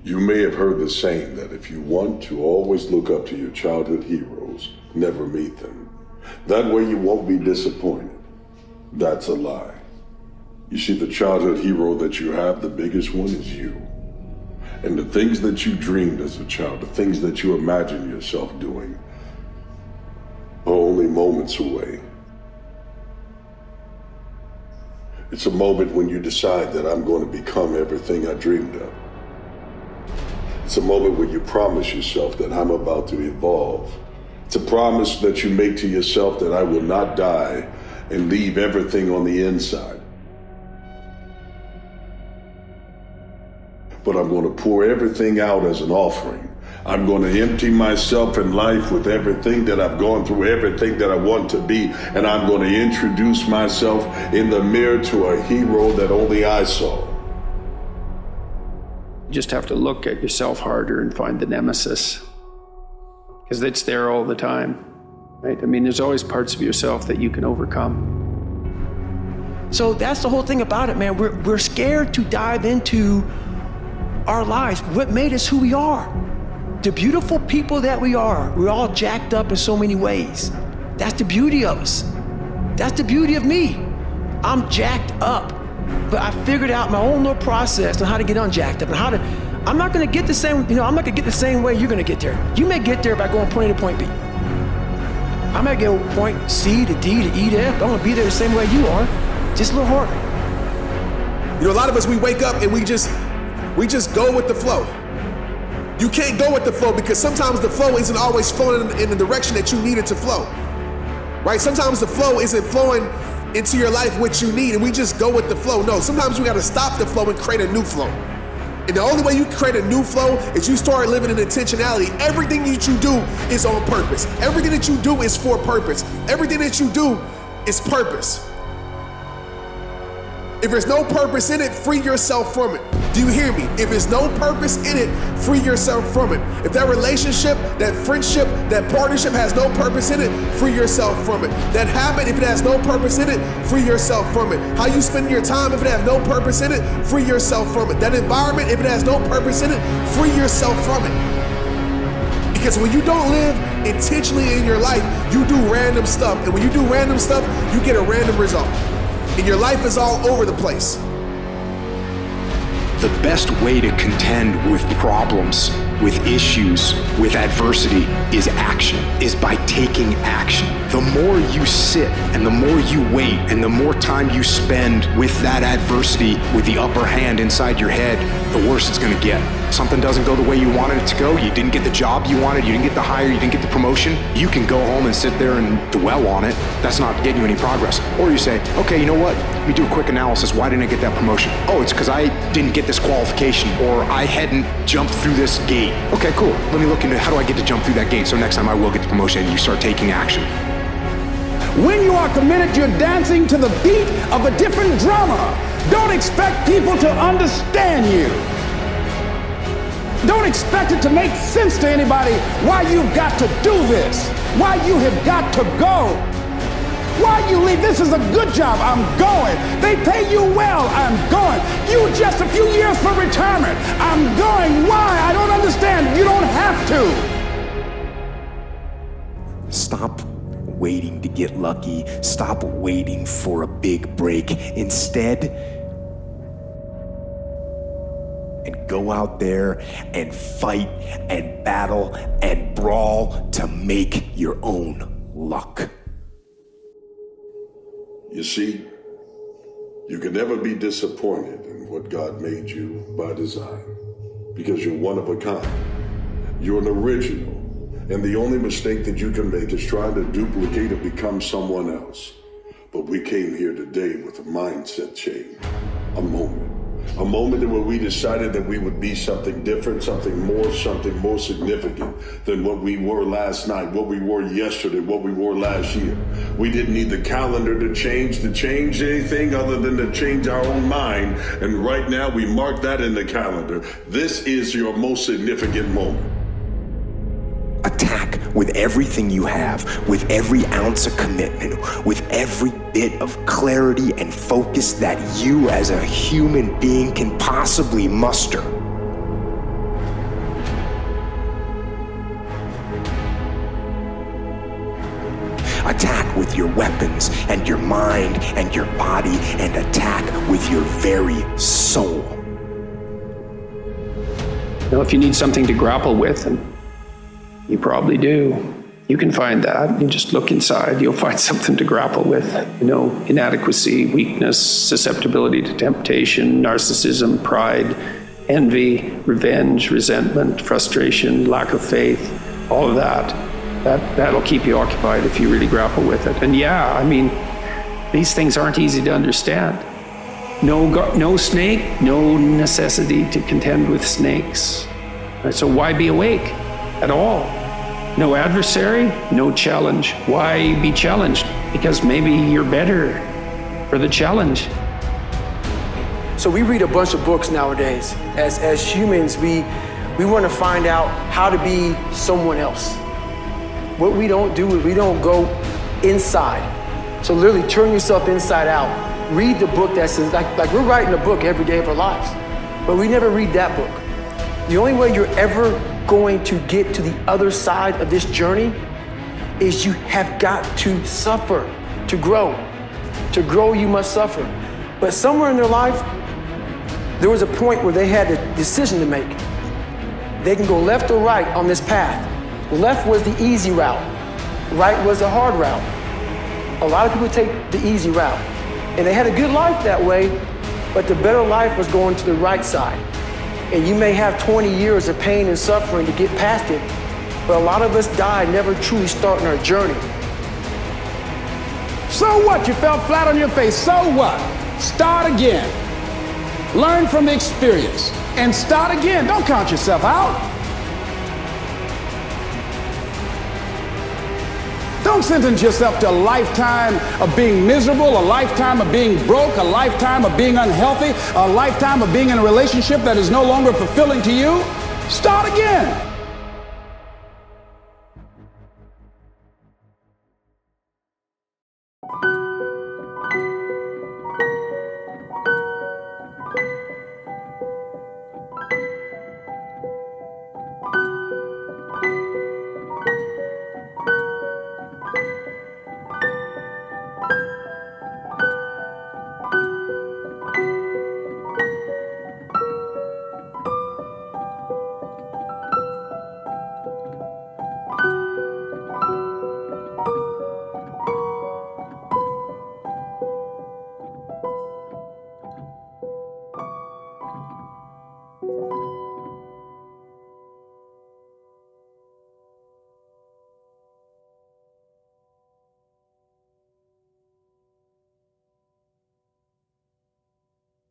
You may have heard the saying that if you want to always look up to your childhood heroes, never meet them. That way you won't be disappointed. That's a lie. You see, the childhood hero that you have, the biggest one is you. And the things that you dreamed as a child, the things that you imagined yourself doing, are only moments away. It's a moment when you decide that I'm going to become everything I dreamed of. It's a moment where you promise yourself that I'm about to evolve. It's a promise that you make to yourself that I will not die and leave everything on the inside. But I'm going to pour everything out as an offering. I'm going to empty myself in life with everything that I've gone through, everything that I want to be, and I'm going to introduce myself in the mirror to a hero that only I saw. You just have to look at yourself harder and find the Nemesis, because it's there all the time, right? I mean, there's always parts of yourself that you can overcome. So that's the whole thing about it, man. We're scared to dive into our lives, what made us who we are. The beautiful people that we are, we're all jacked up in so many ways. That's the beauty of us. That's the beauty of me. I'm jacked up, but I figured out my own little process on how to get unjacked up and how to, I'm not gonna get the same, I'm not gonna get the same way you're gonna get there. You may get there by going point A to point B. I might get point C to D to E to F. I'm gonna be there the same way you are, just a little harder. You know, a lot of us, we wake up and we just go with the flow. You can't go with the flow because sometimes the flow isn't always flowing in the direction that you need it to flow, right? Sometimes the flow isn't flowing into your life what you need and we just go with the flow. No, sometimes we gotta stop the flow and create a new flow. And the only way you can create a new flow is you start living in intentionality. Everything that you do is on purpose. Everything that you do is for purpose. Everything that you do is purpose. If there's no purpose in it, free yourself from it. Do you hear me? If there's no purpose in it, free yourself from it. If that relationship, that friendship, that partnership has no purpose in it, free yourself from it. That habit, if it has no purpose in it, free yourself from it. How you spend your time, if it has no purpose in it, free yourself from it. That environment, if it has no purpose in it, free yourself from it. Because when you don't live intentionally in your life, you do random stuff. And when you do random stuff, you get a random result. And your life is all over the place. The best way to contend with problems, with issues, with adversity is action, is by taking action. The more you sit and the more you wait and the more time you spend with that adversity, with the upper hand inside your head, the worse it's gonna get. Something doesn't go the way you wanted it to go, you didn't get the job you wanted, you didn't get the hire, you didn't get the promotion, you can go home and sit there and dwell on it. That's not getting you any progress. Or you say, okay, you know what? Let me do a quick analysis. Why didn't I get that promotion? Oh, it's because I didn't get this qualification or I hadn't jumped through this gate. Okay, cool. Let me look into how do I get to jump through that gate so next time I will get the promotion, and you start taking action. When you are committed, you're dancing to the beat of a different drummer. Don't expect people to understand you. Don't expect it to make sense to anybody why you've got to do this, why you have got to go, why you leave. This is a good job, I'm going. They pay you well, I'm going. You just a few years for retirement, I'm going. Why? I don't understand. You don't have to. Stop waiting to get lucky. Stop waiting for a big break. Instead, and go out there and fight and battle and brawl to make your own luck. You see, you can never be disappointed in what God made you by design, because you're one of a kind. You're an original, and the only mistake that you can make is trying to duplicate or become someone else. But we came here today with a mindset change, a moment where we decided that we would be something different, something more significant than what we were last night, what we were yesterday, what we were last year. We didn't need the calendar to change anything other than to change our own mind. And right now we mark that in the calendar. This is your most significant moment. Attack with everything you have, with every ounce of commitment, with every bit of clarity and focus that you as a human being can possibly muster. Attack with your weapons and your mind and your body, and attack with your very soul. Now, if you need something to grapple with, and you probably do, you can find that. You just look inside, you'll find something to grapple with. You know, inadequacy, weakness, susceptibility to temptation, narcissism, pride, envy, revenge, resentment, frustration, lack of faith, all of that. That'll keep you occupied if you really grapple with it. And yeah, I mean, these things aren't easy to understand. No snake, no necessity to contend with snakes. So why be awake at all? No adversary, no challenge. Why be challenged? Because maybe you're better for the challenge. So we read a bunch of books nowadays. As humans, we want to find out how to be someone else. What we don't do is we don't go inside. So literally turn yourself inside out. Read the book that says, like we're writing a book every day of our lives, but we never read that book. The only way you're ever going to get to the other side of this journey is you have got to suffer to grow. To grow, you must suffer. But somewhere in their life, there was a point where they had a decision to make. They can go left or right on this path. Left was the easy route. Right was the hard route. A lot of people take the easy route. And they had a good life that way, but the better life was going to the right side. And you may have 20 years of pain and suffering to get past it, but a lot of us die never truly starting our journey. So what? You fell flat on your face. So what? Start again. Learn from the experience and start again. Don't count yourself out. Don't sentence yourself to a lifetime of being miserable, a lifetime of being broke, a lifetime of being unhealthy, a lifetime of being in a relationship that is no longer fulfilling to you. Start again.